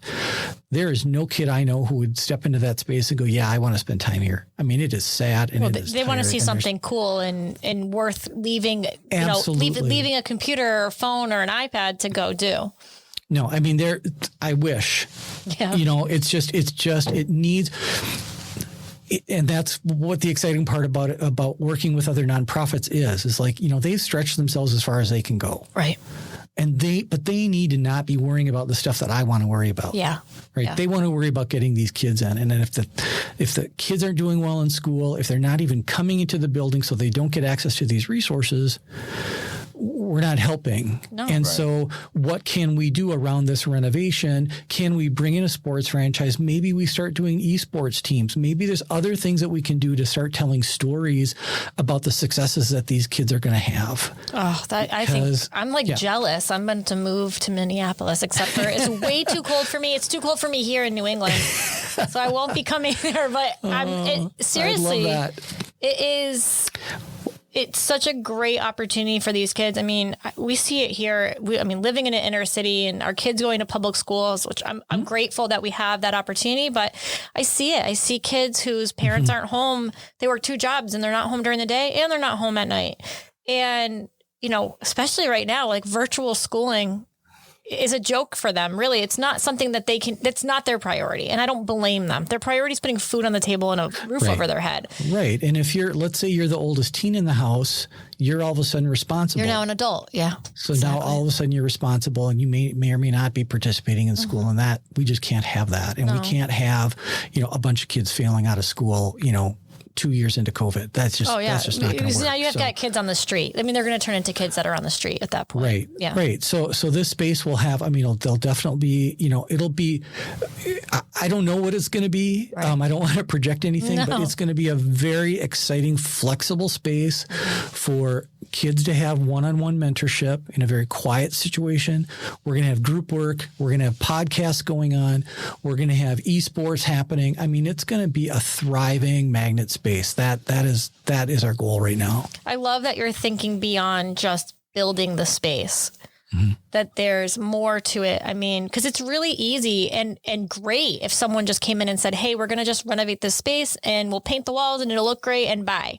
Speaker 3: There is no kid I know who would step into that space and go, yeah, I want to spend time here. I mean, it is sad. And
Speaker 1: they want to see something cool and worth leaving, leaving a computer or phone or an iPad to go do.
Speaker 3: No, I mean, I wish, it needs. And that's what the exciting part about working with other nonprofits is like, they've stretched themselves as far as they can go.
Speaker 1: Right.
Speaker 3: But they need to not be worrying about the stuff that I want to worry about.
Speaker 1: Yeah.
Speaker 3: Right. Yeah. They want to worry about getting these kids in. And then if the kids aren't doing well in school, if they're not even coming into the building so they don't get access to these resources, we're not helping. No, and so what can we do around this renovation? Can we bring in a sports franchise? Maybe we start doing esports teams. Maybe there's other things that we can do to start telling stories about the successes that these kids are going to have.
Speaker 1: Oh, I think I'm jealous. I'm meant to move to Minneapolis, except for it's way too cold for me. It's too cold for me here in New England. So I won't be coming there, but seriously,
Speaker 3: I'd love that.
Speaker 1: It is. It's such a great opportunity for these kids. I mean, we see it here. Living in an inner city and our kids going to public schools, which I'm grateful that we have that opportunity, but I see it. I see kids whose parents aren't home. They work 2 jobs and they're not home during the day and they're not home at night. And, especially right now, like virtual schooling is a joke for them. Really, it's not something that that's not their priority. And I don't blame them. Their priority is putting food on the table and a roof over their head. Right.
Speaker 3: And if let's say you're the oldest teen in the house, you're all of a sudden responsible.
Speaker 1: You're now an adult. Yeah.
Speaker 3: So now all of a sudden you're responsible and you may or may not be participating in school, and that we just can't have that. And we can't have, a bunch of kids failing out of school, 2 years into COVID. That's just not going to work.
Speaker 1: Now you have got kids on the street. I mean, they're going to turn into kids that are on the street at that point.
Speaker 3: Right.
Speaker 1: Yeah.
Speaker 3: Right. So this space will have, they'll definitely be, it'll be, I don't know what it's going to be. Right. I don't want to project anything, but it's going to be a very exciting, flexible space for kids to have one-on-one mentorship in a very quiet situation. We're going to have group work. We're going to have podcasts going on. We're going to have esports happening. I mean, it's going to be a thriving magnet space. That is our goal right now.
Speaker 1: I love that you're thinking beyond just building the space. Mm-hmm. That there's more to it. I mean, because it's really easy and great if someone just came in and said, hey, we're going to just renovate this space and we'll paint the walls and it'll look great and bye.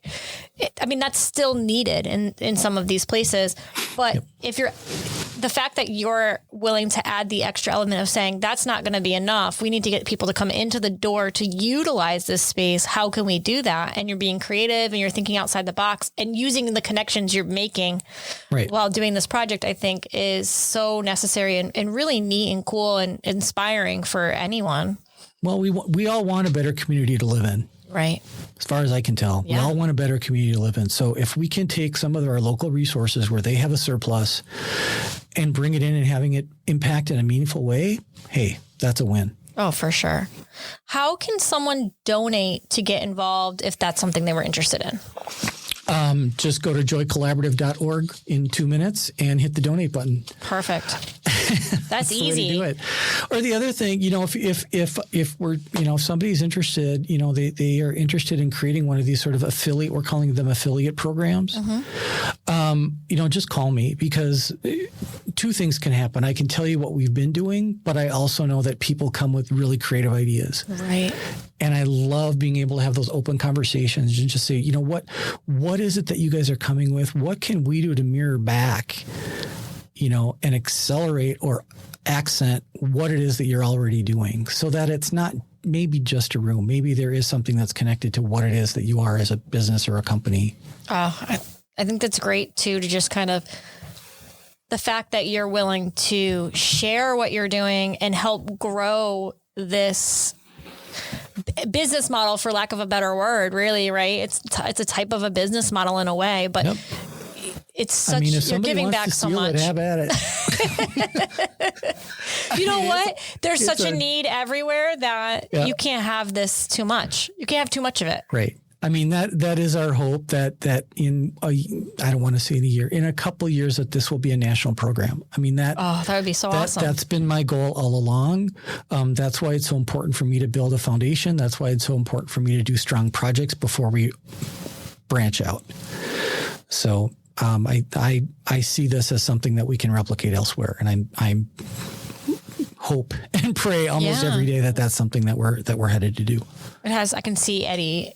Speaker 1: That's still needed in some of these places. But if the fact that you're willing to add the extra element of saying that's not going to be enough, we need to get people to come into the door to utilize this space. How can we do that? And you're being creative and you're thinking outside the box and using the connections you're making while doing this project, I think is so necessary and really neat and cool and inspiring for anyone.
Speaker 3: Well, we all want a better community to live in.
Speaker 1: Right.
Speaker 3: As far as I can tell, we all want a better community to live in. So if we can take some of our local resources where they have a surplus and bring it in and having it impact in a meaningful way, hey, that's a win.
Speaker 1: Oh, for sure. How can someone donate to get involved if that's something they were interested in?
Speaker 3: Just go to joycollaborative.org in 2 minutes and hit the donate button.
Speaker 1: Perfect. That's
Speaker 3: the way to
Speaker 1: easy.
Speaker 3: do it. Or the other thing, if we're, if somebody's interested, they are interested in creating one of these sort of affiliate, we're calling them affiliate programs. Just call me, because two things can happen. I can tell you what we've been doing, but I also know that people come with really creative ideas.
Speaker 1: Right.
Speaker 3: And I love being able to have those open conversations and just say, what is it that you guys are coming with? What can we do to mirror back, and accelerate or accent what it is that you're already doing, so that it's not maybe just a room. Maybe there is something that's connected to what it is that you are as a business or a company.
Speaker 1: Oh, I think that's great too, to just kind of the fact that you're willing to share what you're doing and help grow this business model, for lack of a better word, really, right? It's a type of a business model in a way, but
Speaker 3: Yep.
Speaker 1: It's such, you're giving back so much.
Speaker 3: Have at it.
Speaker 1: You know what? There's such a need everywhere that you can't have this too much. You can't have too much of it.
Speaker 3: Right. I mean, that is our hope that in I don't want to say in a year, in a couple of years, that this will be a national program. I mean, that would be so awesome. That's been my goal all along. That's why it's so important for me to build a foundation. That's why it's so important for me to do strong projects before we branch out. So I see this as something that we can replicate elsewhere, and I'm hope and pray almost every day that that's something that we're headed to do.
Speaker 1: It has. I can see Eddie,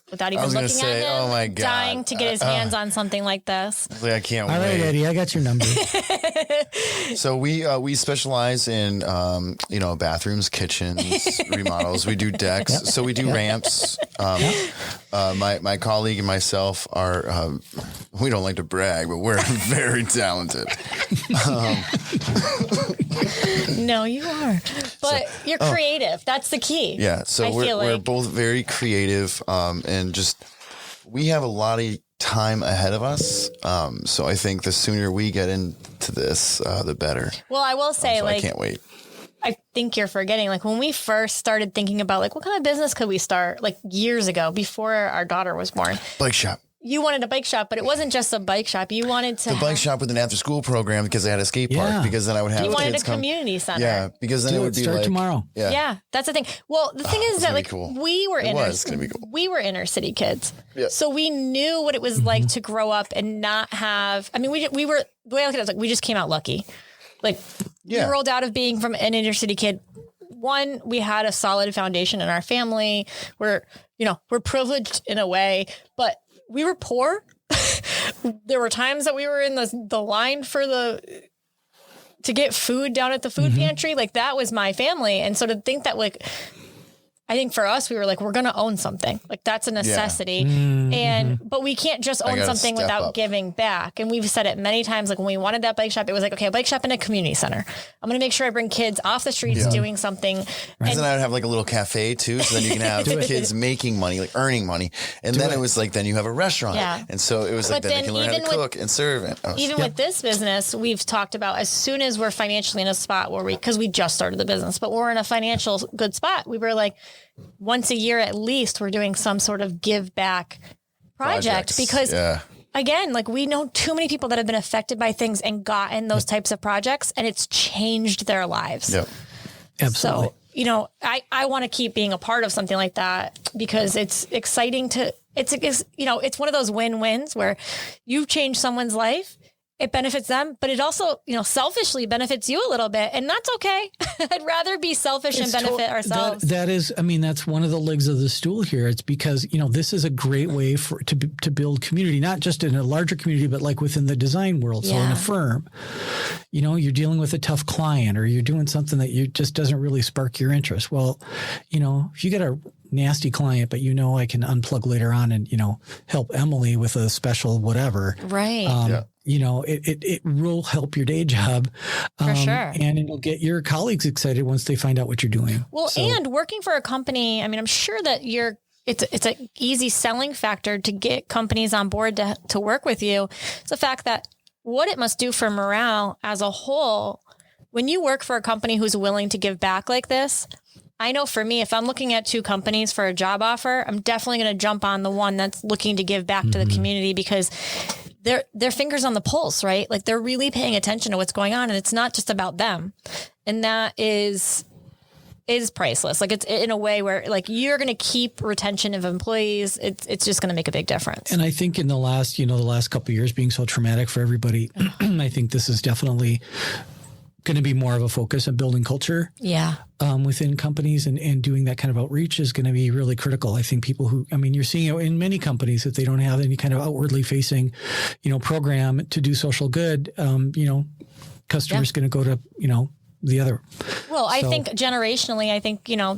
Speaker 1: without even looking at him,
Speaker 2: oh my God,
Speaker 1: dying to get his hands on something like this.
Speaker 2: I can't wait.
Speaker 3: All right, Eddie, I got your number.
Speaker 2: So we specialize in bathrooms, kitchens, remodels. We do decks. So we do ramps. My colleague and myself are we don't like to brag, but we're very talented.
Speaker 1: No, you are. But you're creative. That's the key.
Speaker 2: Yeah. So we're both very creative, and just we have a lot of time ahead of us. So I think the sooner we get into this, the better.
Speaker 1: Well, I will say,
Speaker 2: I can't wait.
Speaker 1: I think you're forgetting, when we first started thinking about what kind of business could we start, years ago, before our daughter was born.
Speaker 2: Bike shop.
Speaker 1: You wanted a bike shop, but it wasn't just a bike shop. You wanted to
Speaker 2: bike shop with an after school program, because I had a skate park, because then I would have
Speaker 1: you wanted
Speaker 2: kids
Speaker 1: a community center.
Speaker 2: Yeah, because then it would be
Speaker 3: start tomorrow.
Speaker 1: Yeah, that's the thing. Well, the thing is that
Speaker 2: cool.
Speaker 1: we were we were inner city kids. Yeah. So we knew what it was like to grow up and not have, we were, the way I look at it is we just came out lucky. We rolled out of being from an inner city kid. One, we had a solid foundation in our family. We're privileged in a way, but we were poor. There were times that we were in the line to get food down at the food pantry. That was my family. And so to think that I think for us, we were we're going to own something. That's a necessity. Yeah. But we can't just own something without giving back. And we've said it many times, when we wanted that bike shop, it was okay, a bike shop in a community center. I'm going to make sure I bring kids off the streets doing something.
Speaker 2: Right. And then I'd have a little cafe too. So then you can have kids making money, earning money. And then it was then you have a restaurant. Yeah. And so it was then they can learn how to cook and serve it.
Speaker 1: Even with this business, we've talked about as soon as we're financially in a spot where because we just started the business, but we're in a financial good spot. We were once a year at least, we're doing some sort of give back project because again, we know too many people that have been affected by things and gotten those types of projects, and it's changed their lives.
Speaker 2: Yep.
Speaker 3: Absolutely.
Speaker 1: So, I want to keep being a part of something like that because it's exciting it's one of those win-wins where you change someone's life. It benefits them, but it also, selfishly benefits you a little bit, and that's okay. I'd rather be selfish and benefit ourselves.
Speaker 3: That is, that's one of the legs of the stool here. It's because, this is a great way to build community, not just in a larger community, but within the design world. So in a firm, you're dealing with a tough client or you're doing something that just doesn't really spark your interest. Well, if you get a nasty client, but I can unplug later on and, help Emily with a special whatever.
Speaker 1: Right.
Speaker 3: It will help your day job.
Speaker 1: For sure.
Speaker 3: And it'll get your colleagues excited once they find out what you're doing.
Speaker 1: Well, and working for a company, I'm sure that it's an easy selling factor to get companies on board to work with you. It's the fact that what it must do for morale as a whole, when you work for a company who's willing to give back like this. I know for me, if I'm looking at two companies for a job offer, I'm definitely going to jump on the one that's looking to give back to the community because their fingers on the pulse, right? Like they're really paying attention to what's going on, and it's not just about them. And that is priceless. Like it's in a way where like you're going to keep retention of employees. It's just going to make a big difference.
Speaker 3: And I think in the last couple of years being so traumatic for everybody, I think this is definitely going to be more of a focus on building culture.
Speaker 1: Yeah.
Speaker 3: Within companies and doing that kind of outreach is going to be really critical. I think people you're seeing it in many companies that they don't have any kind of outwardly facing, program to do social good. Customers going to go to, the other.
Speaker 1: Well, I think generationally,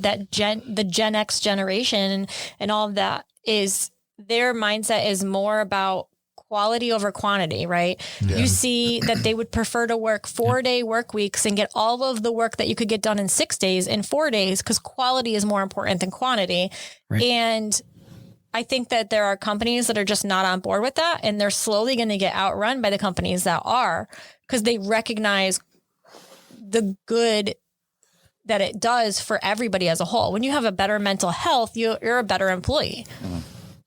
Speaker 1: that the Gen X generation and all of that is their mindset is more about quality over quantity, right? Yeah. You see that they would prefer to work 4-day work weeks and get all of the work that you could get done in 6 days in 4 days because quality is more important than quantity. Right. And I think that there are companies that are just not on board with that, and they're slowly going to get outrun by the companies that are, because they recognize the good that it does for everybody as a whole. When you have a better mental health, you're a better employee.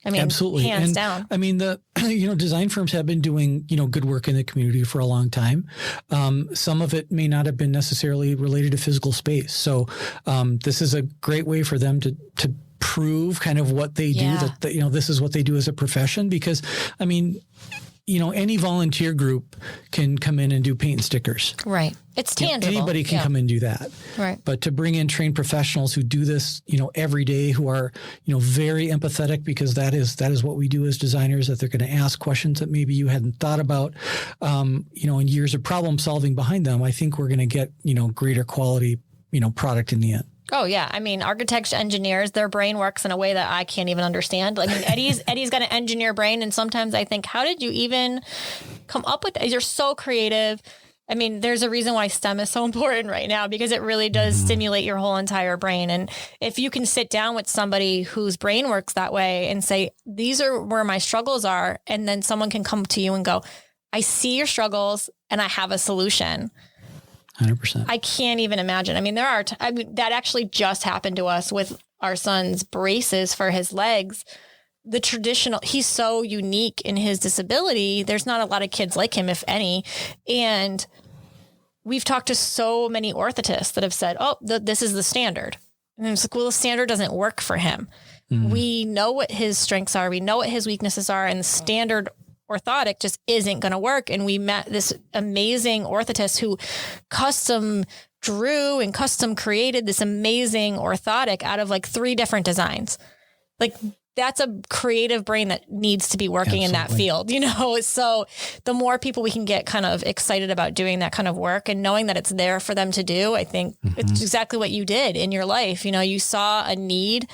Speaker 1: I mean, absolutely, hands down.
Speaker 3: I mean, the design firms have been doing good work in the community for a long time. Some of it may not have been necessarily related to physical space. So this is a great way for them to prove kind of what they do. That this is what they do as a profession. Because I mean, any volunteer group can come in and do paint and stickers.
Speaker 1: Right. It's tangible.
Speaker 3: Anybody can come and do that.
Speaker 1: Right.
Speaker 3: But to bring in trained professionals who do this, every day, who are, very empathetic, because that is what we do as designers, that they're going to ask questions that maybe you hadn't thought about, and years of problem solving behind them. I think we're going to get, greater quality, product in the end.
Speaker 1: Oh yeah. I mean, architects, engineers, their brain works in a way that I can't even understand. Like Eddie's got an engineer brain. And sometimes I think, how did you even come up with that? You're so creative. I mean, there's a reason why STEM is so important right now, because it really does stimulate your whole entire brain. And if you can sit down with somebody whose brain works that way and say, these are where my struggles are. And then someone can come to you and go, I see your struggles and I have a solution.
Speaker 3: 100%.
Speaker 1: I can't even imagine. I mean, that actually just happened to us with our son's braces for his legs. He's so unique in his disability. There's not a lot of kids like him, if any. And we've talked to so many orthotists that have said, this is the standard. And it's like, well, the standard doesn't work for him. Mm-hmm. We know what his strengths are. We know what his weaknesses are. And the standard orthotic just isn't going to work. And we met this amazing orthotist who custom drew and custom created this amazing orthotic out of like 3 different designs. Like, that's a creative brain that needs to be working in that field, So the more people we can get kind of excited about doing that kind of work and knowing that it's there for them to do, I think it's exactly what you did in your life. You saw a need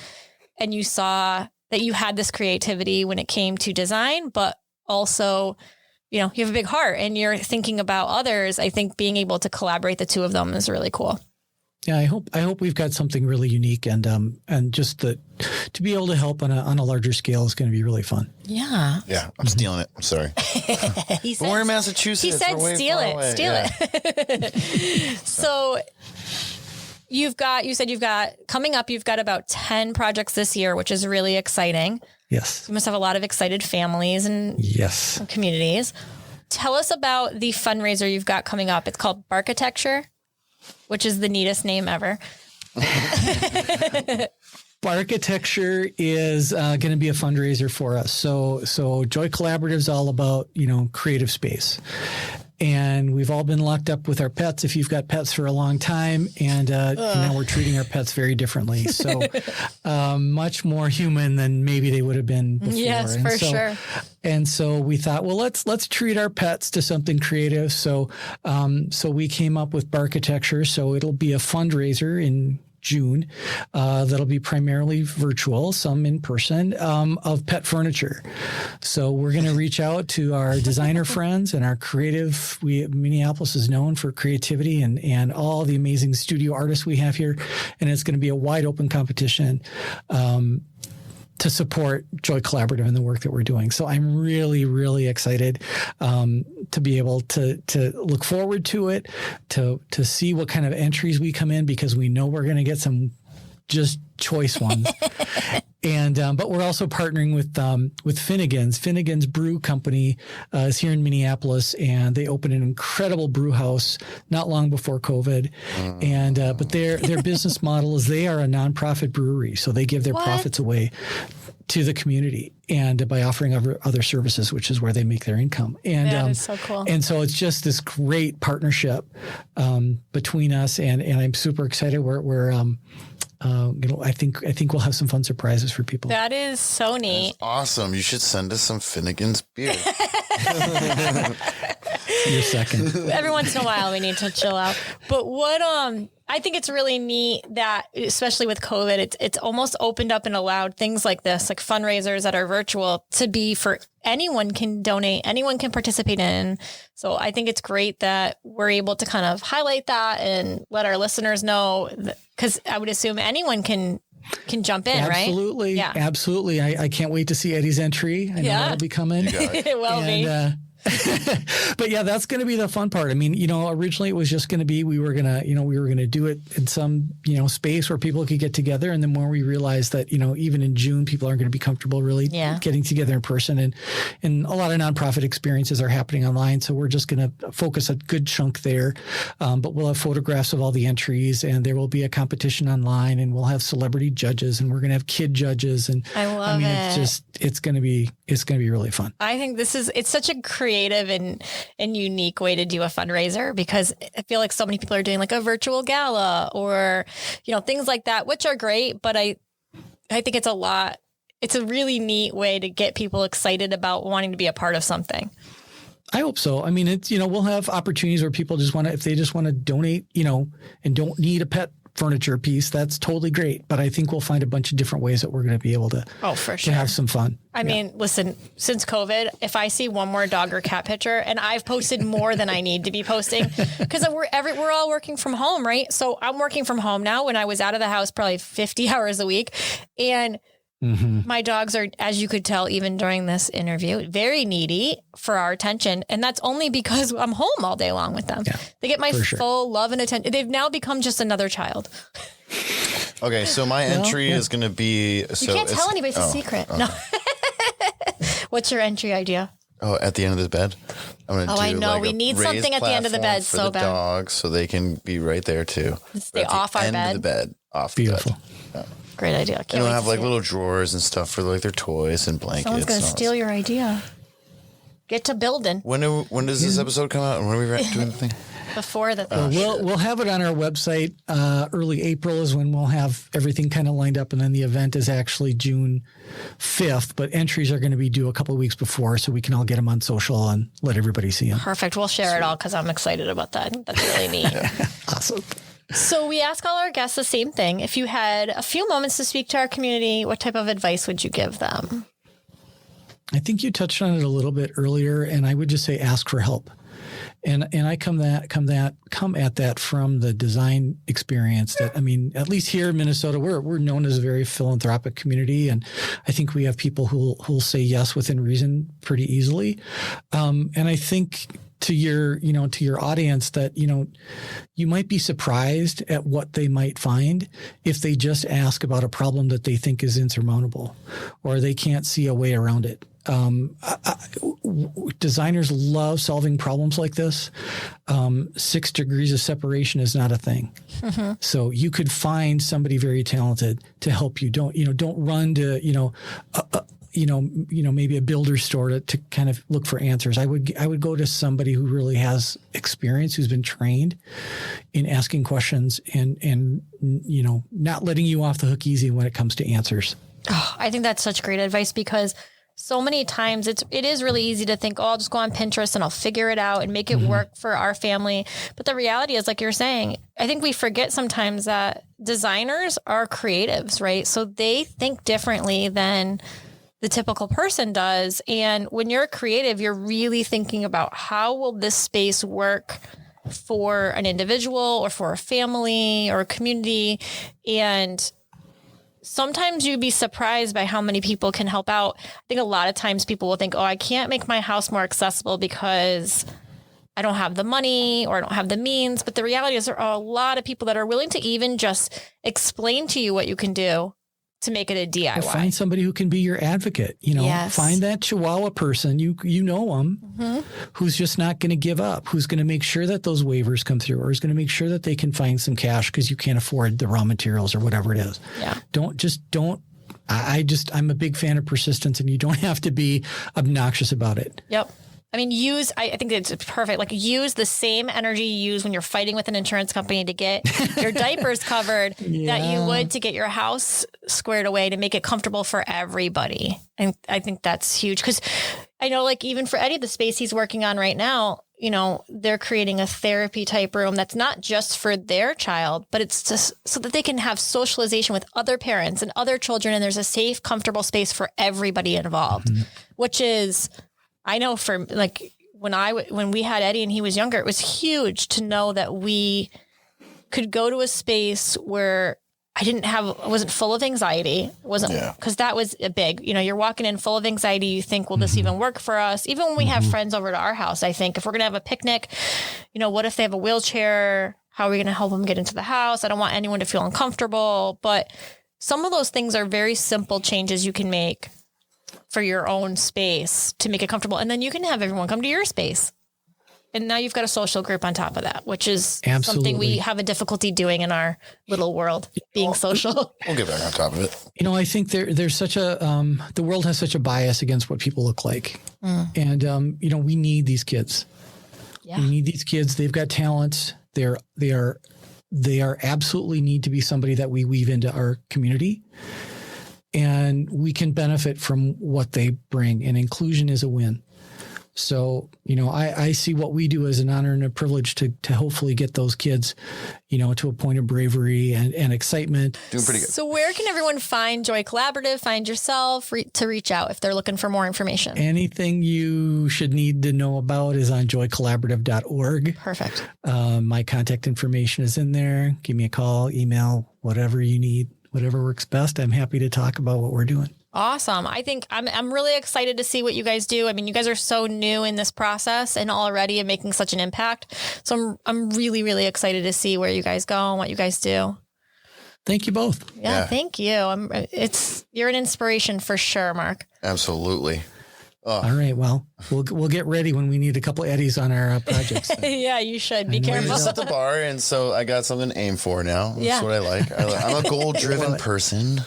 Speaker 1: and you saw that you had this creativity when it came to design, but also, you have a big heart and you're thinking about others. I think being able to collaborate the two of them is really cool.
Speaker 3: Yeah, I hope we've got something really unique, and just to be able to help on a larger scale is going to be really fun.
Speaker 1: Yeah.
Speaker 2: Yeah, I'm stealing it. I'm sorry. We're in Massachusetts.
Speaker 1: He said, "Steal it." So you've got about 10 projects this year, which is really exciting.
Speaker 3: Yes.
Speaker 1: You must have a lot of excited families and communities. Tell us about the fundraiser you've got coming up. It's called Barkitecture, which is the neatest name ever.
Speaker 3: Barkitecture is going to be a fundraiser for us. So Joy Collaborative is all about, creative space. And we've all been locked up with our pets, if you've got pets for a long time. And now we're treating our pets very differently. So much more human than maybe they would have been before.
Speaker 1: Yes, sure.
Speaker 3: And so we thought, well, let's treat our pets to something creative. So we came up with Barkitecture. So it'll be a fundraiser in June that'll be primarily virtual, some in person, of pet furniture. So we're going to reach out to our designer friends and our creative. Minneapolis is known for creativity and all the amazing studio artists we have here, and it's going to be a wide open competition to support Joy Collaborative and the work that we're doing. So I'm really, really excited to be able to look forward to it, to see what kind of entries we come in, because we know we're going to get some just choice ones. And but we're also partnering with Finnegan's. Finnegan's Brew Company is here in Minneapolis, and they opened an incredible brew house not long before COVID. And but their business model is they are a nonprofit brewery, so they give their profits away to the community, and by offering other services, which is where they make their income. And
Speaker 1: that is so cool.
Speaker 3: And so it's just this great partnership between us, and I'm super excited. We're I think we'll have some fun surprises for people.
Speaker 1: That is so neat.
Speaker 2: That's awesome. You should send us some Finnegan's beer.
Speaker 3: You're second.
Speaker 1: Every once in a while, we need to chill out. But what I think it's really neat that, especially with COVID, it's almost opened up and allowed things like this, like fundraisers that are virtual, to be for anyone can donate, anyone can participate in. So I think it's great that we're able to kind of highlight that and let our listeners know, because I would assume anyone can jump in,
Speaker 3: absolutely,
Speaker 1: right?
Speaker 3: Yeah, absolutely. I can't wait to see Eddie's entry. I know that'll be coming.
Speaker 1: It will be.
Speaker 3: But yeah, that's going to be the fun part. I mean, originally it was just going to be, we were going to do it in some, space where people could get together. And the more we realized that, even in June, people aren't going to be comfortable really getting together in person, and a lot of nonprofit experiences are happening online. So we're just going to focus a good chunk there. But we'll have photographs of all the entries, and there will be a competition online, and we'll have celebrity judges, and we're going to have kid judges. And
Speaker 1: I mean,
Speaker 3: it's going to be really fun.
Speaker 1: I think it's such a creative and unique way to do a fundraiser, because I feel like so many people are doing like a virtual gala or, things like that, which are great. But I think it's a really neat way to get people excited about wanting to be a part of something.
Speaker 3: I hope so. I mean, it's, we'll have opportunities where people if they just want to donate, and don't need a pet furniture piece, that's totally great. But I think we'll find a bunch of different ways that we're going to be able to,
Speaker 1: for
Speaker 3: to have some fun.
Speaker 1: I mean, listen, since COVID, if I see one more dog or cat picture, and I've posted more than I need to be posting, because we're all working from home, right? So I'm working from home now, when I was out of the house probably 50 hours a week. And my dogs are, as you could tell, even during this interview, very needy for our attention. And that's only because I'm home all day long with them. Yeah, they get my full love and attention. They've now become just another child.
Speaker 2: Okay, so my entry is going to be...
Speaker 1: You can't tell anybody. It's a secret. Okay. No. What's your entry idea?
Speaker 2: Oh, at the end of the bed. I'm going to do
Speaker 1: I know. Like we need something at the end of the bed so bad.
Speaker 2: Dogs, so they can be right there too.
Speaker 1: Stay off our bed.
Speaker 2: End of the bed. Off
Speaker 3: Beautiful.
Speaker 2: the bed. Yeah.
Speaker 1: Great idea.
Speaker 2: And they'll have like little drawers and stuff for like their toys and blankets.
Speaker 1: Someone's going to steal your idea. Get to building.
Speaker 2: When does this episode come out? And when are we doing the thing?
Speaker 1: Before the thing.
Speaker 3: We'll have it on our website. Early April is when we'll have everything kind of lined up, and then the event is actually June 5th. But entries are going to be due a couple of weeks before, so we can all get them on social and let everybody see them.
Speaker 1: Perfect. We'll share it all because I'm excited about that. That's really neat.
Speaker 3: Awesome.
Speaker 1: So we ask all our guests the same thing. If you had a few moments to speak to our community, what type of advice would you give them?
Speaker 3: I think you touched on it a little bit earlier, and I would just say ask for help. And I come at that from the design experience. That, I mean, at least here in Minnesota, we're known as a very philanthropic community, and I think we have people who'll say yes within reason pretty easily. And I think to your audience that, you might be surprised at what they might find if they just ask about a problem that they think is insurmountable or they can't see a way around it. Designers love solving problems like this. 6 degrees of separation is not a thing. Mm-hmm. So you could find somebody very talented to help you. Don't run to, maybe a builder's store to kind of look for answers. I would go to somebody who really has experience, who's been trained in asking questions and not letting you off the hook easy when it comes to answers.
Speaker 1: Oh, I think that's such great advice, because so many times it is really easy to think, I'll just go on Pinterest and I'll figure it out and make it work for our family. But the reality is, like you're saying, I think we forget sometimes that designers are creatives, right? So they think differently than the typical person does. And when you're a creative, you're really thinking about how will this space work for an individual or for a family or a community. And sometimes you'd be surprised by how many people can help out. I think a lot of times people will think, I can't make my house more accessible because I don't have the money or I don't have the means. But the reality is there are a lot of people that are willing to even just explain to you what you can do to make it a DIY.
Speaker 3: Or find somebody who can be your advocate.
Speaker 1: Yes.
Speaker 3: Find that Chihuahua person, you know them, who's just not going to give up, who's going to make sure that those waivers come through, or is going to make sure that they can find some cash because you can't afford the raw materials or whatever it is.
Speaker 1: Yeah.
Speaker 3: I'm a big fan of persistence, and you don't have to be obnoxious about it.
Speaker 1: Yep. I mean, I think it's perfect. Like, use the same energy you use when you're fighting with an insurance company to get your diapers covered that you would to get your house squared away to make it comfortable for everybody. And I think that's huge, because I know, like, even for Eddie, the space he's working on right now, they're creating a therapy type room that's not just for their child, but it's just so that they can have socialization with other parents and other children. And there's a safe, comfortable space for everybody involved, which is, I know for like when we had Eddie and he was younger, it was huge to know that we could go to a space where I wasn't full of anxiety. Because that was a big, you're walking in full of anxiety. You think, will this even work for us? Even when we have friends over to our house, I think if we're going to have a picnic, what if they have a wheelchair? How are we going to help them get into the house? I don't want anyone to feel uncomfortable, but some of those things are very simple changes you can make for your own space to make it comfortable. And then you can have everyone come to your space. And now you've got a social group on top of that, which is something we have a difficulty doing in our little world, being social.
Speaker 2: We'll get back on top of it.
Speaker 3: I think there's such a, the world has such a bias against what people look like. And, we need these kids. Yeah. We need these kids. They've got talents. They are absolutely need to be somebody that we weave into our community. And we can benefit from what they bring, and inclusion is a win. So, I see what we do as an honor and a privilege to hopefully get those kids, to a point of bravery and excitement.
Speaker 2: Doing pretty good.
Speaker 1: So where can everyone find Joy Collaborative, find yourself, to reach out if they're looking for more information?
Speaker 3: Anything you should need to know about is on joycollaborative.org.
Speaker 1: Perfect.
Speaker 3: My contact information is in there. Give me a call, email, whatever you need. Whatever works best. I'm happy to talk about what we're doing.
Speaker 1: Awesome. I think I'm really excited to see what you guys do. I mean, you guys are so new in this process and already making such an impact. So I'm really, really excited to see where you guys go and what you guys do.
Speaker 3: Thank you both.
Speaker 1: Yeah. Thank you. You're an inspiration for sure, Mark.
Speaker 2: Absolutely.
Speaker 3: Oh. All right. Well, we'll get ready when we need a couple of Eddies on our projects.
Speaker 1: Yeah, you should. Be careful.
Speaker 2: We just set the bar, and so I got something to aim for now. That's what I like. I'm a goal-driven person.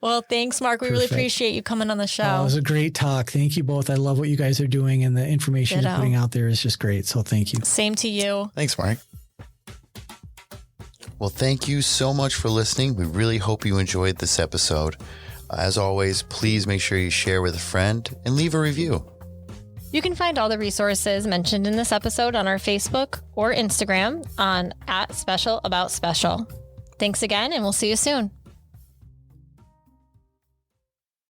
Speaker 1: Well, thanks, Mark. We really appreciate you coming on the show.
Speaker 3: It was a great talk. Thank you both. I love what you guys are doing, and the information you're putting out there is just great. So thank you.
Speaker 1: Same to you.
Speaker 2: Thanks, Mark. Well, thank you so much for listening. We really hope you enjoyed this episode. As always, please make sure you share with a friend and leave a review.
Speaker 1: You can find all the resources mentioned in this episode on our Facebook or Instagram on @SpecialAboutSpecial. Thanks again, and we'll see you soon.